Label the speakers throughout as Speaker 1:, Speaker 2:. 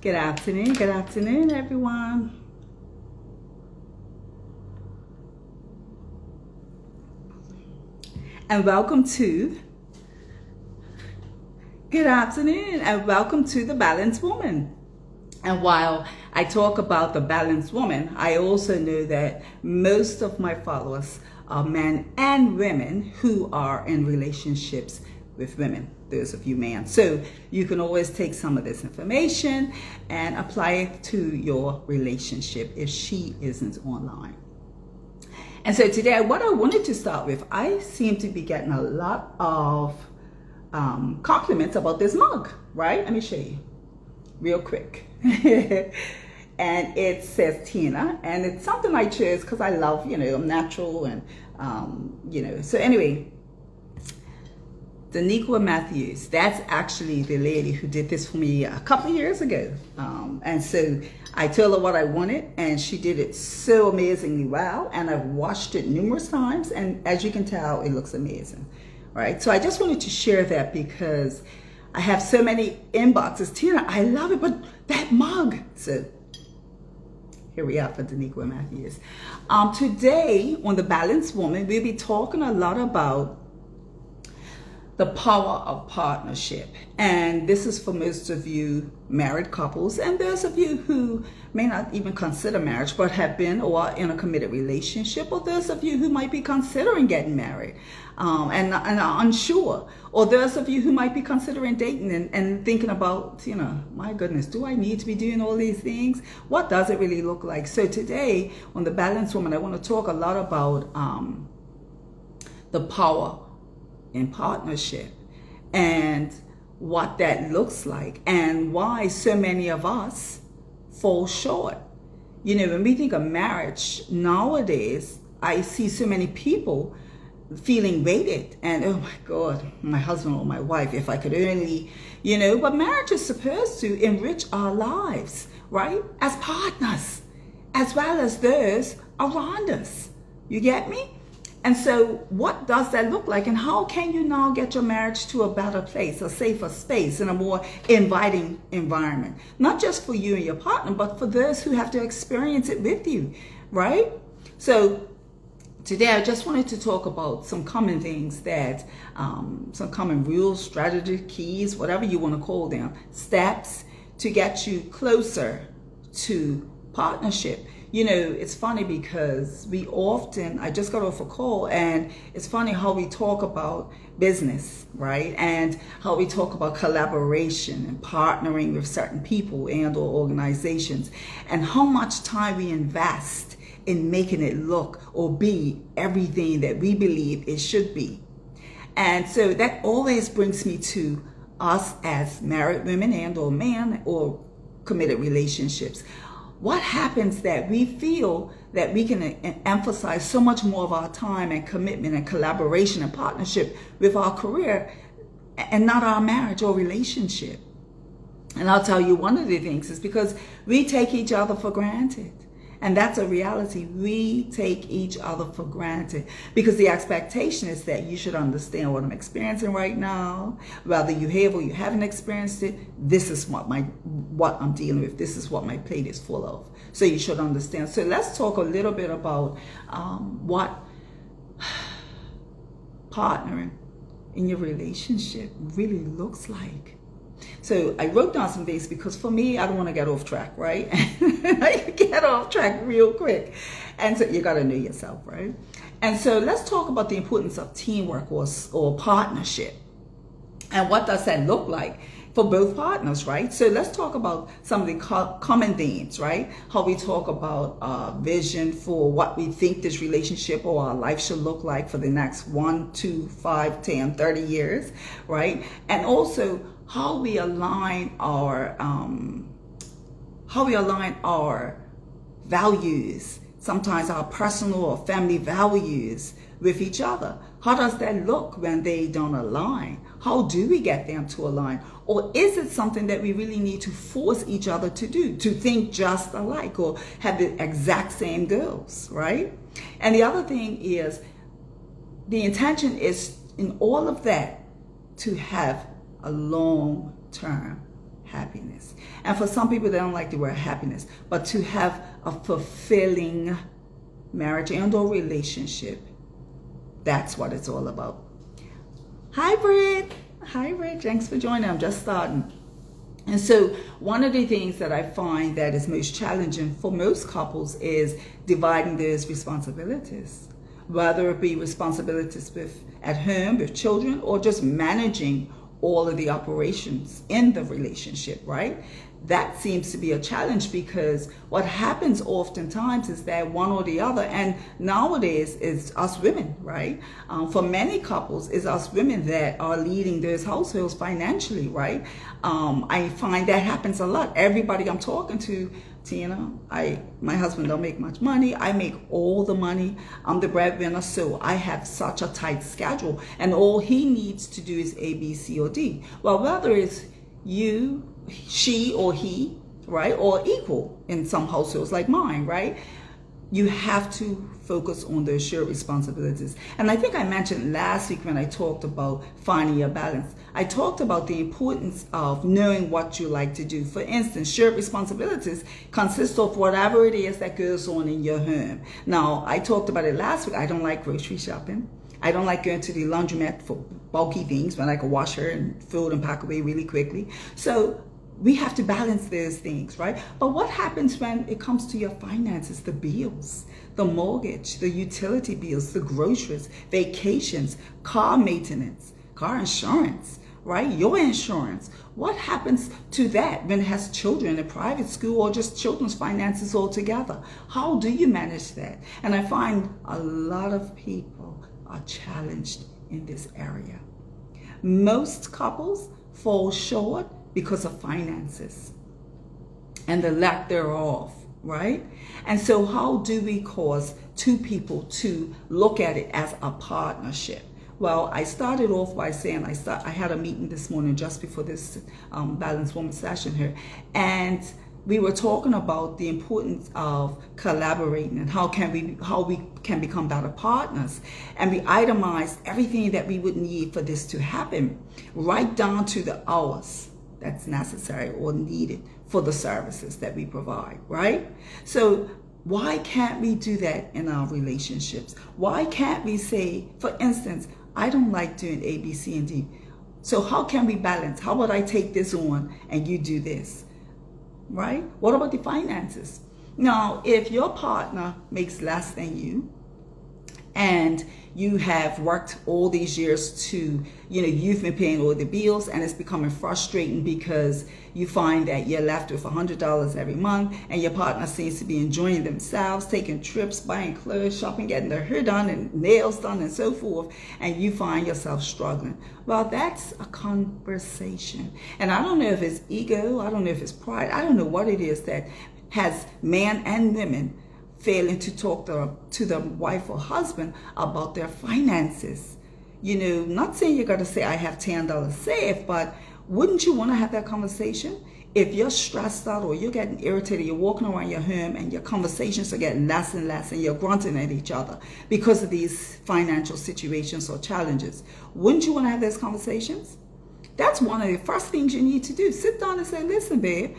Speaker 1: Good afternoon, everyone. And welcome to, good afternoon, and welcome to The Balanced Woman. And while I talk about the balanced woman, I also know that most of my followers are men and women who are in relationships with women, those of you men. So you can always take some of this information and apply it to your relationship if she isn't online. And so today, what I wanted to start with, I seem to be getting a lot of compliments about this mug, right? Let me show you real quick. And it says Tina, and it's something I chose because I love, I'm natural and, so anyway, Daniqua Matthews, that's actually the lady who did this for me a couple of years ago. And so I told her what I wanted, and she did it so amazingly well. And I've washed it numerous times, and as you can tell, it looks amazing, right? So I just wanted to share that because I have so many inboxes. Tina, I love it, but that mug. So here we are for Daniqua Matthews. Today on The Balanced Woman, we'll be talking a lot about the power of partnership. And this is for most of you married couples, and those of you who may not even consider marriage but have been or are in a committed relationship, or those of you who might be considering getting married and are unsure, or those of you who might be considering dating and thinking about, my goodness, do I need to be doing all these things? What does it really look like? So today on The Balanced Woman, I want to talk a lot about the power in partnership and what that looks like and why so many of us fall short. When we think of marriage nowadays, I see so many people feeling weighted and, oh my God, my husband or my wife, if I could only, but marriage is supposed to enrich our lives, right? As partners, as well as those around us. You get me? And so what does that look like, and how can you now get your marriage to a better place, a safer space, and a more inviting environment? Not just for you and your partner, but for those who have to experience it with you, right? So today I just wanted to talk about some common things that, some common rules, strategy, keys, whatever you want to call them, steps to get you closer to partnership. It's funny because I just got off a call, and it's funny how we talk about business, right? And how we talk about collaboration and partnering with certain people and or organizations, and how much time we invest in making it look or be everything that we believe it should be. And so that always brings me to us as married women and or men or committed relationships. What happens that we feel that we can emphasize so much more of our time and commitment and collaboration and partnership with our career and not our marriage or relationship? And I'll tell you, one of the things is because we take each other for granted. And that's a reality. We take each other for granted because the expectation is that you should understand what I'm experiencing right now. Whether you have or you haven't experienced it, this is what I'm dealing with. This is what my plate is full of. So you should understand. So let's talk a little bit about what partnering in your relationship really looks like. So I wrote down some things because for me, I don't want to get off track, right? I get off track real quick. And so you got to know yourself, right? And so let's talk about the importance of teamwork or partnership. And what does that look like for both partners, right? So let's talk about some of the common themes, right? How we talk about vision for what we think this relationship or our life should look like for the next 1, 2, 5, 10, 30 years, right? And also how we align our values, sometimes our personal or family values with each other. How does that look when they don't align? How do we get them to align? Or is it something that we really need to force each other to do, to think just alike or have the exact same goals, right? And the other thing is, the intention is in all of that to have a long-term happiness. And for some people, they don't like the word happiness, but to have a fulfilling marriage and or relationship, that's what it's all about. Hi, Britt. Hi, Britt. Thanks for joining. I'm just starting. And so one of the things that I find that is most challenging for most couples is dividing those responsibilities, whether it be responsibilities at home with children or just managing all of the operations in the relationship, right? That seems to be a challenge, because what happens oftentimes is that one or the other, and nowadays it's us women, right? For many couples, it's us women that are leading those households financially, right? I find that happens a lot. Everybody I'm talking to, Tina, my husband don't make much money. I make all the money. I'm the breadwinner, so I have such a tight schedule, and all he needs to do is A, B, C, or D. Well, whether it's you, she, or he, right, or equal in some households like mine, right? You have to focus on those shared responsibilities. And I think I mentioned last week when I talked about finding your balance, I talked about the importance of knowing what you like to do. For instance, shared responsibilities consist of whatever it is that goes on in your home. Now, I talked about it last week. I don't like grocery shopping. I don't like going to the laundromat for bulky things when I can wash her and fold and pack away really quickly. So we have to balance those things, right? But what happens when it comes to your finances, the bills, the mortgage, the utility bills, the groceries, vacations, car maintenance, car insurance, right? Your insurance. What happens to that when it has children in private school or just children's finances altogether? How do you manage that? And I find a lot of people are challenged in this area. Most couples fall short because of finances and the lack thereof, right? And so how do we cause two people to look at it as a partnership? Well, I started off by saying I had a meeting this morning just before this Balanced Woman session here, and we were talking about the importance of collaborating and how we can become better partners. And we itemized everything that we would need for this to happen, right down to the hours that's necessary or needed for the services that we provide, right? So why can't we do that in our relationships? Why can't we say, for instance, I don't like doing A, B, C, and D. So how can we balance? How about I take this on and you do this, right? What about the finances? Now, if your partner makes less than you, and you have worked all these years to, you've been paying all the bills, and it's becoming frustrating because you find that you're left with $100 every month, and your partner seems to be enjoying themselves, taking trips, buying clothes, shopping, getting their hair done and nails done and so forth, and you find yourself struggling. Well, that's a conversation. And I don't know if it's ego, I don't know if it's pride, I don't know what it is that has men and women failing to talk to the wife or husband about their finances. Not saying you got to say, I have $10 saved, but wouldn't you want to have that conversation? If you're stressed out or you're getting irritated, you're walking around your home and your conversations are getting less and less and you're grunting at each other because of these financial situations or challenges, wouldn't you want to have those conversations? That's one of the first things you need to do. Sit down and say, listen, babe,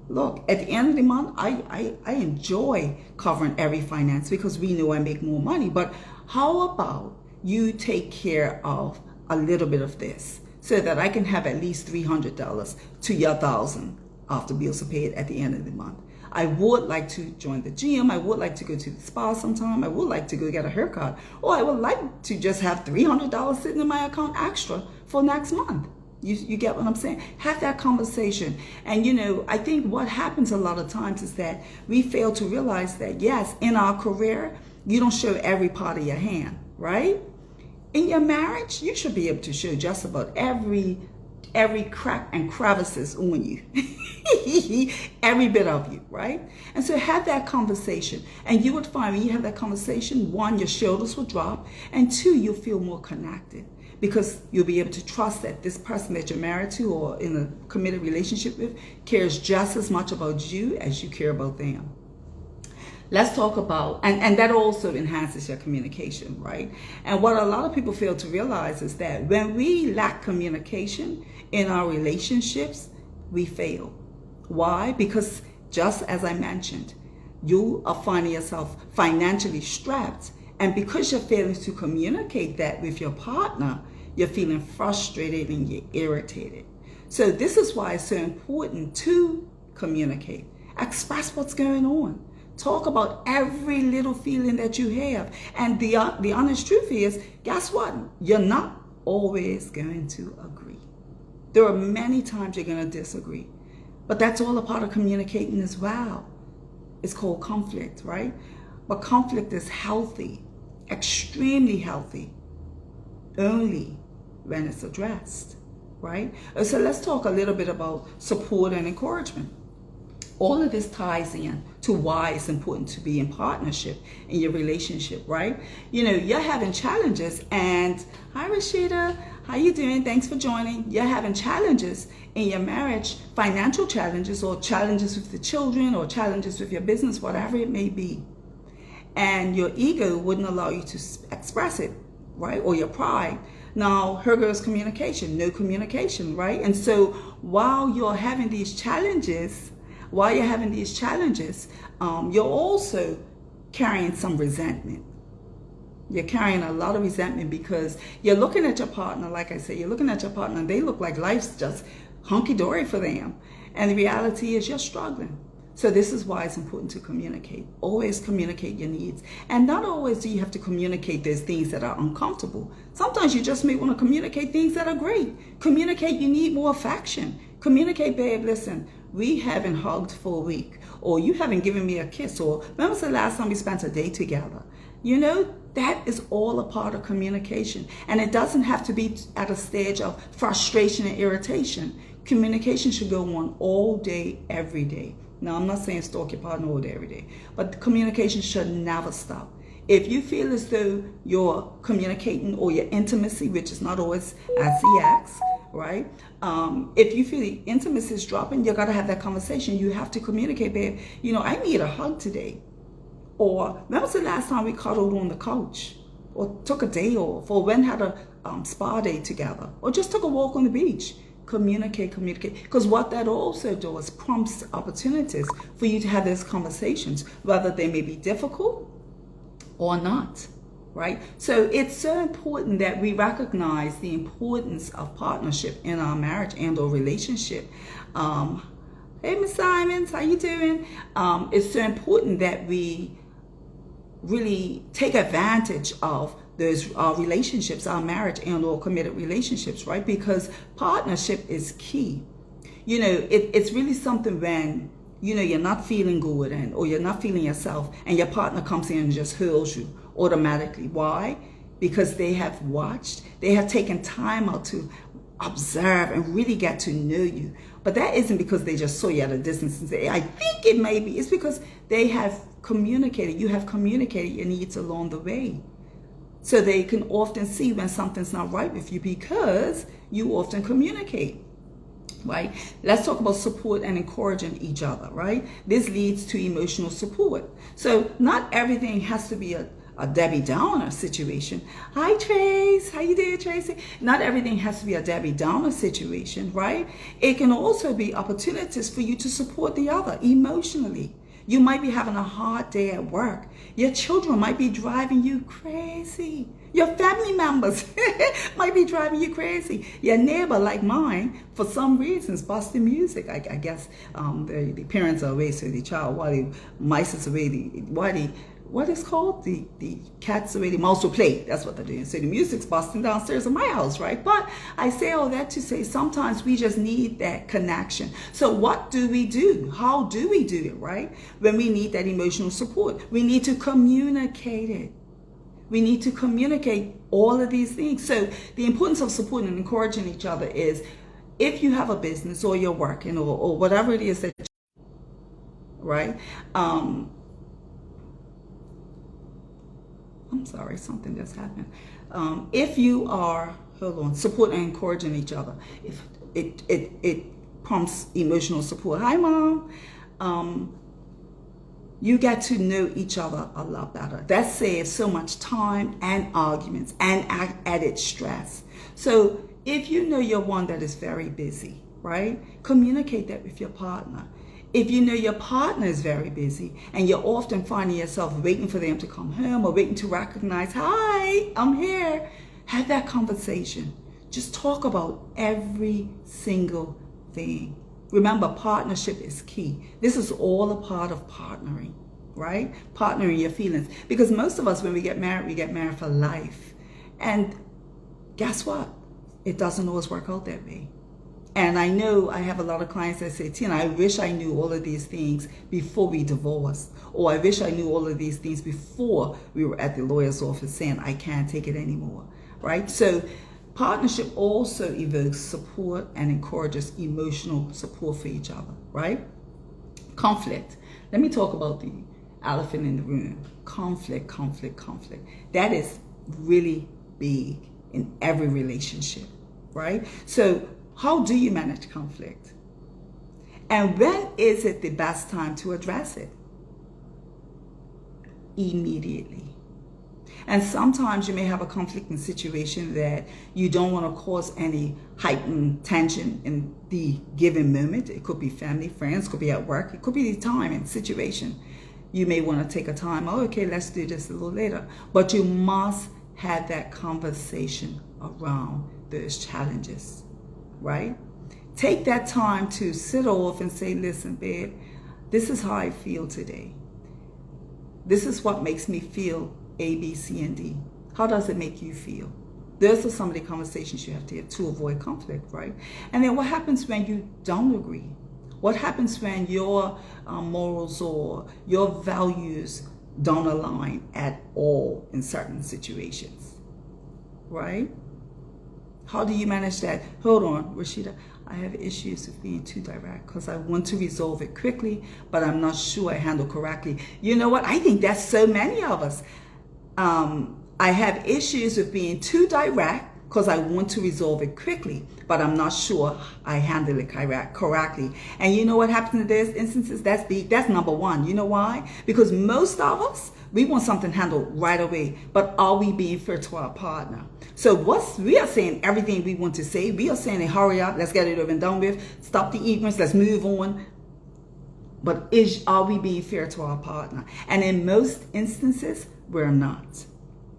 Speaker 1: look, at the end of the month, I enjoy covering every finance because we know I make more money. But how about you take care of a little bit of this so that I can have at least $300 to your $1,000 after bills are paid at the end of the month? I would like to join the gym. I would like to go to the spa sometime. I would like to go get a haircut. Or I would like to just have $300 sitting in my account extra for next month. You get what I'm saying? Have that conversation. And I think what happens a lot of times is that we fail to realize that, yes, in our career, you don't show every part of your hand, right? In your marriage, you should be able to show just about every crack and crevices on you. Every bit of you, right? And so have that conversation. And you would find when you have that conversation, one, your shoulders will drop, and two, you'll feel more connected. Because you'll be able to trust that this person that you're married to or in a committed relationship with cares just as much about you as you care about them. Let's talk about, and that also enhances your communication, right? And what a lot of people fail to realize is that when we lack communication in our relationships, we fail. Why? Because just as I mentioned, you are finding yourself financially strapped, and because you're failing to communicate that with your partner, you're feeling frustrated and you're irritated. So this is why it's so important to communicate. Express what's going on. Talk about every little feeling that you have. And the honest truth is, guess what? You're not always going to agree. There are many times you're going to disagree. But that's all a part of communicating as well. It's called conflict, right? But conflict is healthy, extremely healthy, only when it's addressed, right? So let's talk a little bit about support and encouragement. All of this ties in to why it's important to be in partnership in your relationship, right? You know, you're having challenges, and hi Rashida, how you doing? Thanks for joining. You're having challenges in your marriage, financial challenges, or challenges with the children, or challenges with your business, whatever it may be. And your ego wouldn't allow you to express it, right? Or your pride. Now, here goes communication, no communication, right? And so while you're having these challenges, you're also carrying some resentment. You're carrying a lot of resentment because you're looking at your partner, like I said, you're looking at your partner and they look like life's just hunky-dory for them. And the reality is you're struggling. So this is why it's important to communicate. Always communicate your needs. And not always do you have to communicate those things that are uncomfortable. Sometimes you just may want to communicate things that are great. Communicate you need more affection. Communicate, babe, listen, we haven't hugged for a week. Or you haven't given me a kiss. Or when was the last time we spent a day together? You know, that is all a part of communication. And it doesn't have to be at a stage of frustration and irritation. Communication should go on all day, every day. Now, I'm not saying stalk your partner all day, every day, but communication should never stop. If you feel as though you're communicating or your intimacy, which is not always SEX, right? If you feel the intimacy is dropping, you got to have that conversation. You have to communicate, babe. You know, I need a hug today. Or when was the last time we cuddled on the couch? Or took a day off? Or went and had a spa day together? Or just took a walk on the beach? Communicate. Because what that also does prompts opportunities for you to have those conversations, whether they may be difficult or not, right? So it's so important that we recognize the importance of partnership in our marriage and or relationship. Hey, Miss Simons, how you doing? It's so important that we really take advantage of those relationships, our marriage and or committed relationships, right? Because partnership is key. You know, it's really something when, you know, you're not feeling good or you're not feeling yourself and your partner comes in and just hurls you automatically. Why? Because they have watched, they have taken time out to observe and really get to know you. But that isn't because they just saw you at a distance and say, I think it may be. It's because they have communicated, you have communicated your needs along the way. So they can often see when something's not right with you because you often communicate, right? Let's talk about support and encouraging each other, right? This leads to emotional support. So not everything has to be a Debbie Downer situation. Hi, Trace. How you doing, Tracy? Not everything has to be a Debbie Downer situation, right? It can also be opportunities for you to support the other emotionally. You might be having a hard day at work. Your children might be driving you crazy. Your family members might be driving you crazy. Your neighbor, like mine, for some reasons, busting music. I guess the parents are away, so the child, while the mice is away, what is called? The cat's away, the mouse will play. That's what they're doing. So the music's busting downstairs in my house, right? But I say all that to say sometimes we just need that connection. So what do we do? How do we do it, right? When we need that emotional support, we need to communicate it. We need to communicate all of these things. So the importance of supporting and encouraging each other is if you have a business or you're working or whatever it is that, right? I'm sorry, something just happened. If you are, supporting and encouraging each other, if it prompts emotional support. Hi, Mom. You get to know each other a lot better. That saves so much time and arguments and added stress. So if you know you're one that is very busy, right? Communicate that with your partner. If you know your partner is very busy and you're often finding yourself waiting for them to come home or waiting to recognize, hi, I'm here, have that conversation. Just talk about every single thing. Remember, partnership is key. This is all a part of partnering, right? Partnering your feelings. Because most of us, when we get married for life. And guess what? It doesn't always work out that way. And I know I have a lot of clients that say, Tina, I wish I knew all of these things before we divorced. Or I wish I knew all of these things before we were at the lawyer's office saying, I can't take it anymore, right? So partnership also evokes support and encourages emotional support for each other, right? Conflict. Let me talk about the elephant in the room. Conflict. That is really big in every relationship, right? So how do you manage conflict? And when is it the best time to address it? Immediately. And sometimes you may have a conflicting situation that you don't want to cause any heightened tension in the given moment. It could be family, friends, could be at work, it could be the time and situation. You may want to take a time, oh, okay, let's do this a little later. But you must have that conversation around those challenges, right? Take that time to sit off and say, listen, babe, this is how I feel today. This is what makes me feel A, B, C, and D. How does it make you feel? Those are some of the conversations you have to have to avoid conflict, right? And then what happens when you don't agree? What happens when your morals or your values don't align at all in certain situations, right? How do you manage that? Hold on, Rashida. I have issues with being too direct because I want to resolve it quickly, but I'm not sure I handle correctly. You know what? I think that's so many of us. I have issues with being too direct because I want to resolve it quickly, but I'm not sure I handle it correctly. And you know what happens in those instances? That's number one. You know why? Because most of us, we want something handled right away, but are we being fair to our partner? So we are saying everything we want to say. We are saying, hurry up, let's get it over and done with. Stop the ignorance, let's move on. But are we being fair to our partner? And in most instances, we're not.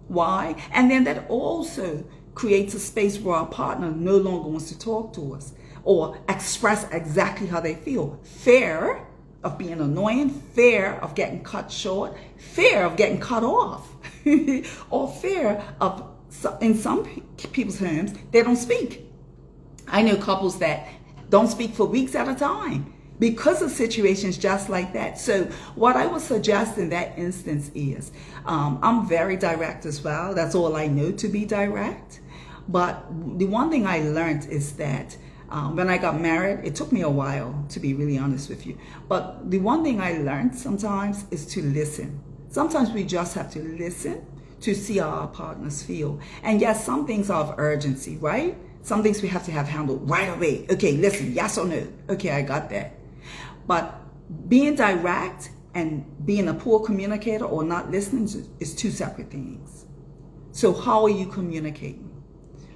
Speaker 1: Why? And then that also creates a space where our partner no longer wants to talk to us or express exactly how they feel. Fear of being annoying, fear of getting cut short, fear of getting cut off, or fear of, in some people's homes, they don't speak. I know couples that don't speak for weeks at a time because of situations just like that. So what I would suggest in that instance is, I'm very direct as well. That's all I know to be direct. But the one thing I learned is that when I got married, it took me a while, to be really honest with you. But the one thing I learned sometimes is to listen. Sometimes we just have to listen to see how our partners feel. And yes, some things are of urgency, right? Some things we have to have handled right away. Okay, listen, yes or no? Okay, I got that. But being direct and being a poor communicator or not listening is two separate things. So how are you communicating?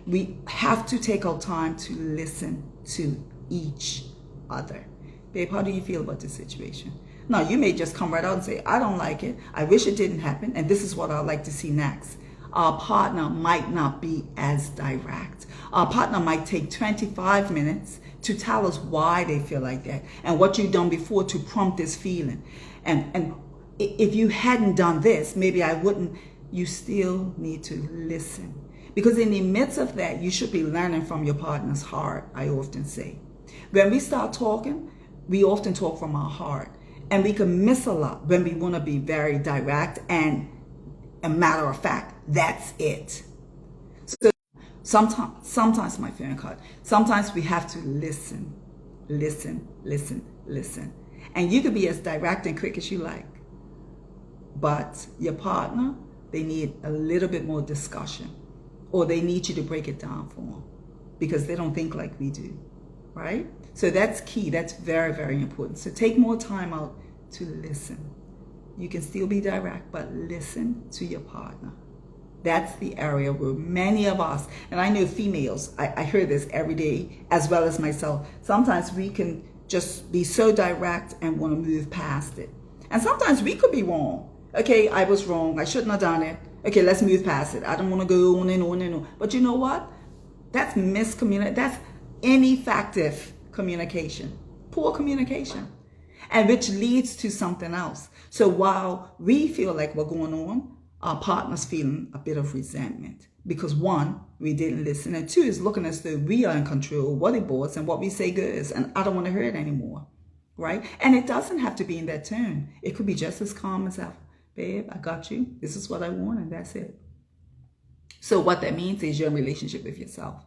Speaker 1: We have to take our time to listen to each other. Babe, how do you feel about this situation? Now, you may just come right out and say, I don't like it. I wish it didn't happen. And this is what I'd like to see next. Our partner might not be as direct. Our partner might take 25 minutes to tell us why they feel like that and what you've done before to prompt this feeling. And if you hadn't done this, maybe I wouldn't. You still need to listen. Because in the midst of that, you should be learning from your partner's heart, I often say. When we start talking, we often talk from our heart. And we can miss a lot when we want to be very direct and a matter of fact, that's it. So sometimes my phone cut. Sometimes we have to listen. And you can be as direct and quick as you like. But your partner, they need a little bit more discussion. Or they need you to break it down for them. Because they don't think like we do. Right? So that's key. That's very, very important. So take more time out to listen. You can still be direct, but listen to your partner. That's the area where many of us, and I know females, I hear this every day as well as myself. Sometimes we can just be so direct and want to move past it. And sometimes we could be wrong. Okay, I was wrong. I shouldn't have done it. Okay, let's move past it. I don't want to go on and on and on. But you know what? That's miscommunication. That's ineffective communication, poor communication, and which leads to something else. So while we feel like we're going on, our partner's feeling a bit of resentment because one, we didn't listen, and two, is looking as though we are in control of what it was and what we say goes, and I don't want to hear it anymore, right? And it doesn't have to be in that tone. It could be just as calm as ever. Babe, I got you. This is what I want, and that's it. So what that means is you're in a relationship with yourself.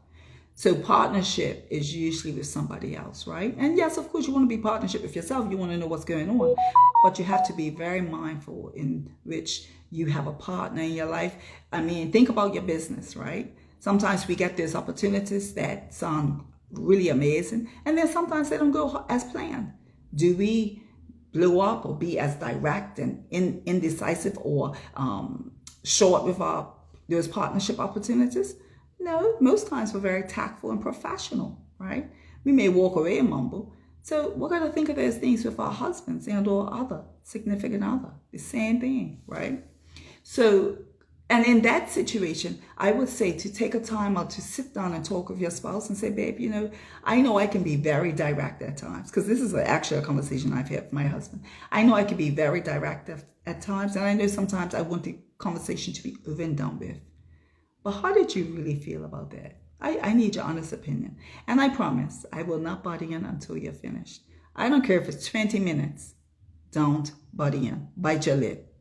Speaker 1: So partnership is usually with somebody else, right? And yes, of course, you want to be partnership with yourself. You want to know what's going on. But you have to be very mindful in which you have a partner in your life. I mean, think about your business, right? Sometimes we get these opportunities that sound really amazing, and then sometimes they don't go as planned. Do we blow up or be as direct and indecisive or short with those partnership opportunities? No, most times we're very tactful and professional, right? We may walk away and mumble. So we're going to think of those things with our husbands and or other significant other. The same thing, right? So, and in that situation, I would say to take a time out to sit down and talk with your spouse and say, babe, I know I can be very direct at times, because this is actually a conversation I've had with my husband. I know I can be very direct at times, and I know sometimes I want the conversation to be over and done with. But how did you really feel about that? I need your honest opinion. And I promise I will not butt in until you're finished. I don't care if it's 20 minutes. Don't butt in. Bite your lip.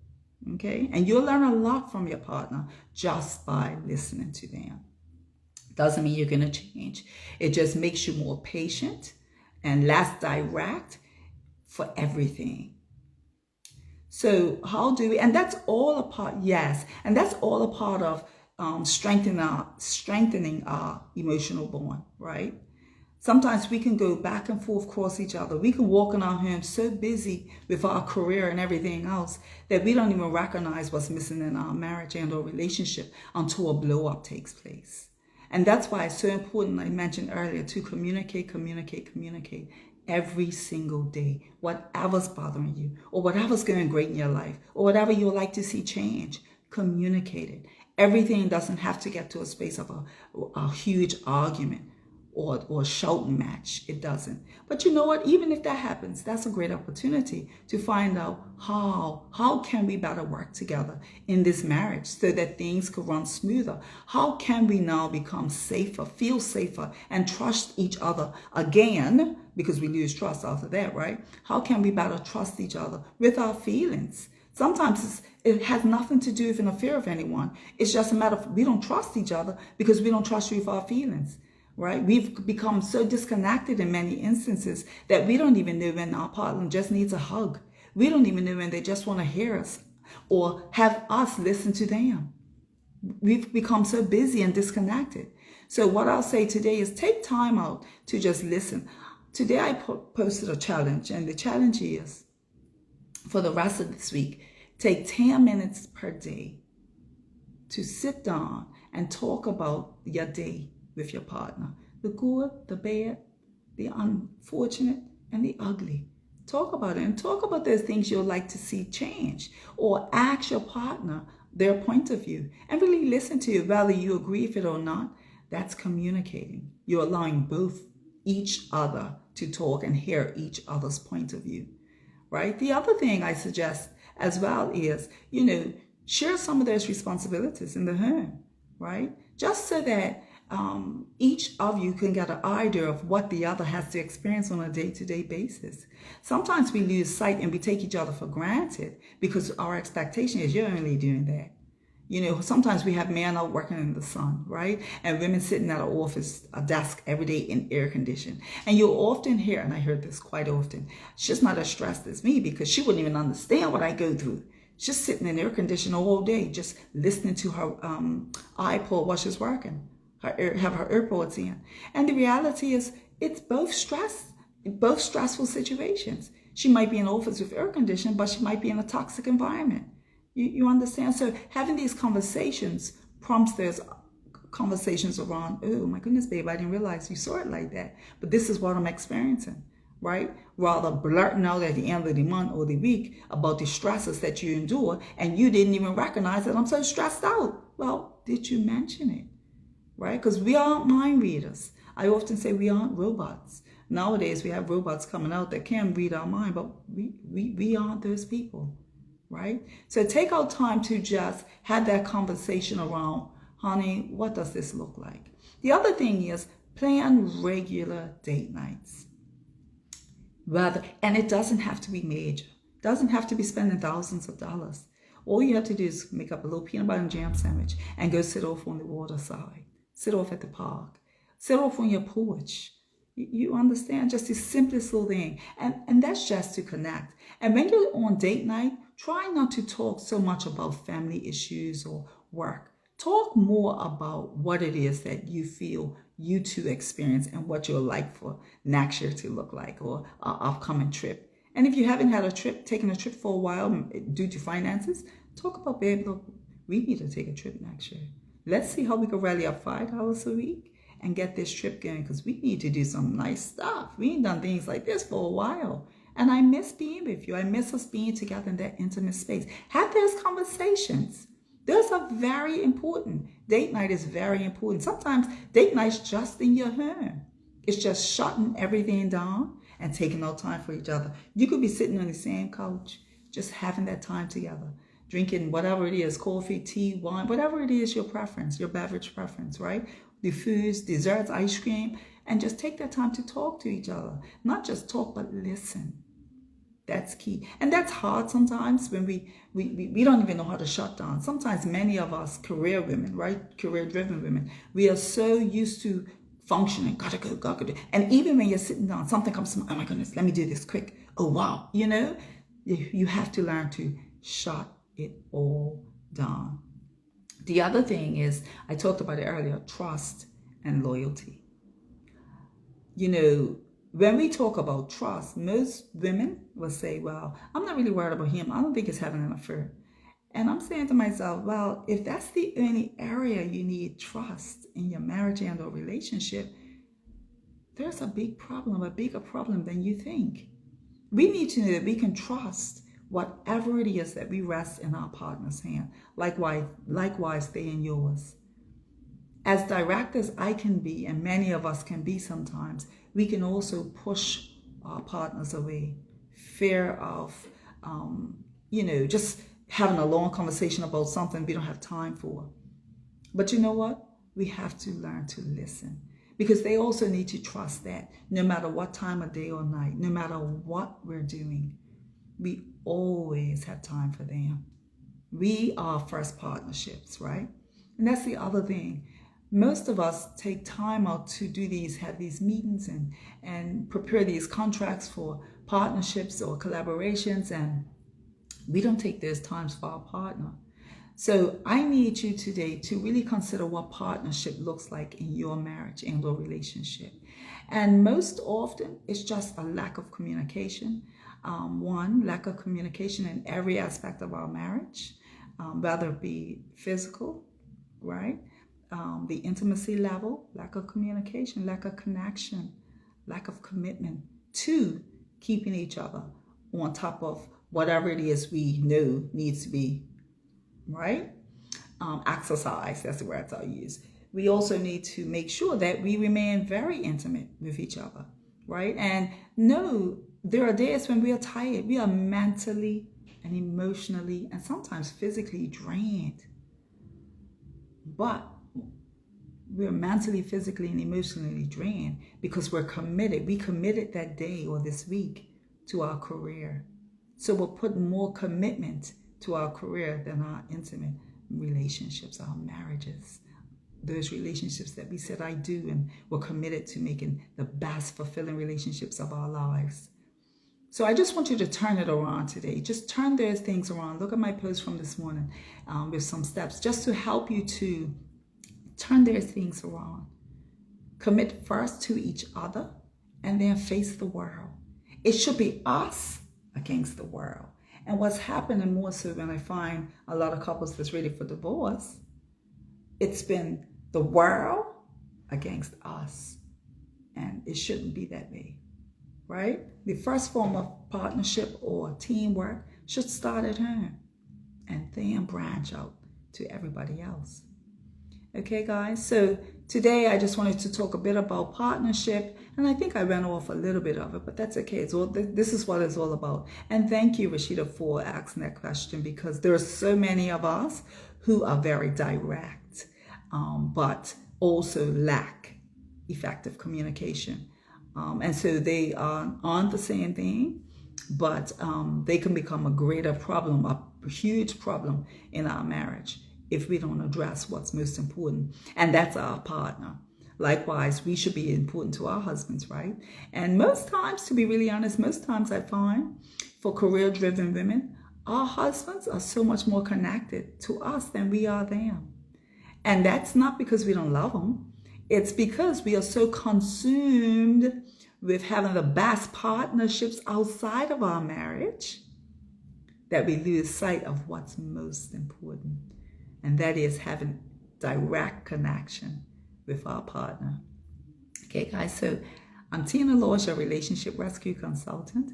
Speaker 1: Okay? And you'll learn a lot from your partner just by listening to them. Doesn't mean you're going to change. It just makes you more patient and less direct for everything. So how do we, and that's all a part, yes, and that's all a part of strengthening our emotional bond, right? Sometimes we can go back and forth across each other. We can walk in our homes so busy with our career and everything else that we don't even recognize what's missing in our marriage and our relationship until a blow up takes place. And that's why it's so important, I mentioned earlier, to communicate every single day. Whatever's bothering you, or whatever's going great in your life, or whatever you would like to see change, communicate it. Everything doesn't have to get to a space of a huge argument or a shouting match. It doesn't. But you know what? Even if that happens, that's a great opportunity to find out how can we better work together in this marriage so that things could run smoother. How can we now become safer, feel safer, and trust each other again? Because we lose trust after that, right? How can we better trust each other with our feelings? Sometimes it has nothing to do with an affair of anyone. It's just a matter of we don't trust each other because we don't trust you with our feelings, right? We've become so disconnected in many instances that we don't even know when our partner just needs a hug. We don't even know when they just want to hear us or have us listen to them. We've become so busy and disconnected. So what I'll say today is take time out to just listen. Today I posted a challenge, and the challenge is, for the rest of this week, take 10 minutes per day to sit down and talk about your day with your partner. The good, the bad, the unfortunate, and the ugly. Talk about it, and talk about those things you'd like to see change, or ask your partner their point of view and really listen to it, whether you agree with it or not. That's communicating. You're allowing each other to talk and hear each other's point of view. Right? The other thing I suggest as well is, share some of those responsibilities in the home, right? Just so that each of you can get an idea of what the other has to experience on a day-to-day basis. Sometimes we lose sight and we take each other for granted because our expectation is you're only doing that. Sometimes we have men out working in the sun, right? And women sitting at a desk every day in air condition. And you'll often hear, and I heard this quite often, she's not as stressed as me because she wouldn't even understand what I go through. She's sitting in air condition all day, just listening to her iPod while she's working, have her AirPods in. And the reality is it's both stressful situations. She might be in an office with air conditioning, but she might be in a toxic environment. You understand? So having these conversations prompts those conversations around, oh my goodness, babe, I didn't realize you saw it like that, but this is what I'm experiencing, right? Rather blurting out at the end of the month or the week about the stresses that you endure, and you didn't even recognize that I'm so stressed out. Well, did you mention it, right? Because we aren't mind readers. I often say we aren't robots. Nowadays, we have robots coming out that can read our mind, but we aren't those people, right? So take out time to just have that conversation around, honey, what does this look like? The other thing is plan regular date nights. And it doesn't have to be major. It doesn't have to be spending thousands of dollars. All you have to do is make up a little peanut butter and jam sandwich and go sit off on the waterside. Sit off at the park. Sit off on your porch. You understand? Just the simplest little thing. And that's just to connect. And when you're on date night, try not to talk so much about family issues or work. Talk more about what it is that you feel you two experience and what you're like for next year to look like, or an upcoming trip. And if you haven't had a trip, taken a trip for a while due to finances, talk about, babe, look, we need to take a trip next year. Let's see how we can rally up $5 a week and get this trip going, because we need to do some nice stuff. We ain't done things like this for a while. And I miss being with you. I miss us being together in that intimate space. Have those conversations. Those are very important. Date night is very important. Sometimes date night's just in your home. It's just shutting everything down and taking no time for each other. You could be sitting on the same couch, just having that time together, drinking whatever it is, coffee, tea, wine, whatever it is, your preference, your beverage preference, right? The foods, desserts, ice cream, and just take that time to talk to each other. Not just talk, but listen. That's key. And that's hard sometimes when we don't even know how to shut down. Sometimes many of us career women, right? Career-driven women, we are so used to functioning. Gotta go. And even when you're sitting down, something comes to mind. Oh my goodness, let me do this quick. Oh wow. You know, you have to learn to shut it all down. The other thing is, I talked about it earlier, trust and loyalty. You know, when we talk about trust, most women will say, well, I'm not really worried about him. I don't think he's having an affair. And I'm saying to myself, well, if that's the only area you need trust in your marriage and or relationship, there's a big problem, a bigger problem than you think. We need to know that we can trust whatever it is that we rest in our partner's hand. Likewise, they in yours. As direct as I can be, and many of us can be sometimes, we can also push our partners away. Fear of, just having a long conversation about something we don't have time for. But you know what? We have to learn to listen, because they also need to trust that no matter what time of day or night, no matter what we're doing, we always have time for them. We are first partnerships, right? And that's the other thing. Most of us take time out to have these meetings and prepare these contracts for partnerships or collaborations, and we don't take those times for our partner. So I need you today to really consider what partnership looks like in your marriage and or relationship. And most often, it's just a lack of communication. Lack of communication in every aspect of our marriage, whether it be physical, right? The intimacy level, lack of communication, lack of connection, lack of commitment to keeping each other on top of whatever it is we know needs to be, right? Exercise, that's the words I'll use. We also need to make sure that we remain very intimate with each other, right? And no, there are days when we are tired. We are mentally and emotionally and sometimes physically drained. But we're mentally, physically, and emotionally drained because we're committed. We committed that day or this week to our career. So we'll put more commitment to our career than our intimate relationships, our marriages. Those relationships that we said I do and we're committed to making the best fulfilling relationships of our lives. So I just want you to turn it around today. Just turn those things around. Look at my post from this morning with some steps just to help you to turn those things around. Commit first to each other and then face the world. It should be us against the world. And what's happening more so when I find a lot of couples that's ready for divorce, It's been the world against us. And it shouldn't be that way, right? The first form of partnership or teamwork should start at home and then branch out to everybody else. Okay, guys, so today I just wanted to talk a bit about partnership, and I think I ran off a little bit of it, but that's okay. It's all, this is what it's all about. And thank you, Rashida, for asking that question, because there are so many of us who are very direct, but also lack effective communication. And so they are on the same thing, but they can become a greater problem, a huge problem in our marriage if we don't address what's most important, and that's our partner. Likewise, we should be important to our husbands, right? And most times, to be really honest, most times I find for career-driven women, our husbands are so much more connected to us than we are them. And that's not because we don't love them. It's because we are so consumed with having the best partnerships outside of our marriage that we lose sight of what's most important. And that is having direct connection with our partner. Okay, guys, so I'm Tina Laws, your relationship rescue consultant.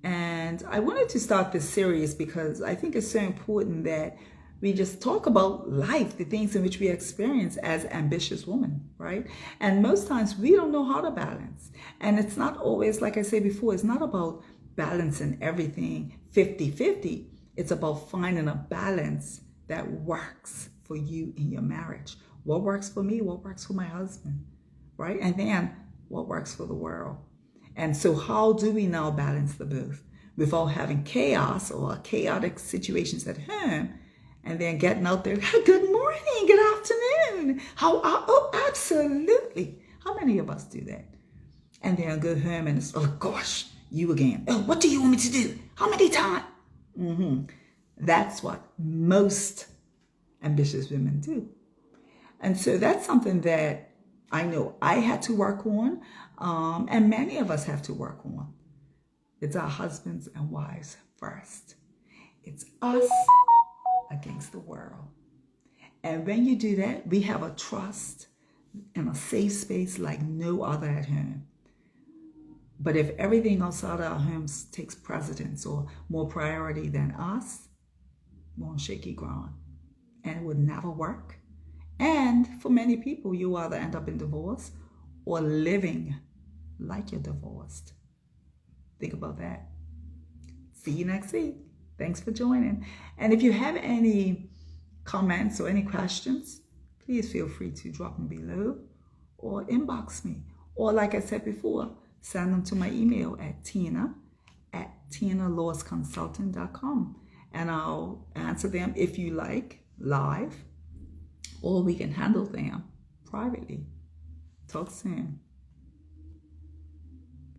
Speaker 1: And I wanted to start this series because I think it's so important that we just talk about life, the things in which we experience as ambitious women, right? And most times we don't know how to balance. And it's not always, like I said before, it's not about balancing everything 50-50. It's about finding a balance that works for you in your marriage. What works for me, what works for my husband, right? And then what works for the world. And so how do we now balance the both without having chaos or chaotic situations at home, and then getting out there, good morning, good afternoon. Oh, absolutely. How many of us do that? And then go home and it's, oh gosh, you again. Oh, what do you want me to do? How many times? That's what most ambitious women do. And so that's something that I know I had to work on, and many of us have to work on. It's our husbands and wives first. It's us against the world. And when you do that, we have a trust and a safe space like no other at home. But if everything outside our homes takes precedence or more priority than us, we're on shaky ground. And it would never work. And for many people, you either end up in divorce or living like you're divorced. Think about that. See you next week. Thanks for joining. And if you have any comments or any questions, please feel free to drop them below or inbox me. Or like I said before, send them to my email at tina@tinalawsconsultant.com. And I'll answer them if you like live, or we can handle them privately. Talk soon.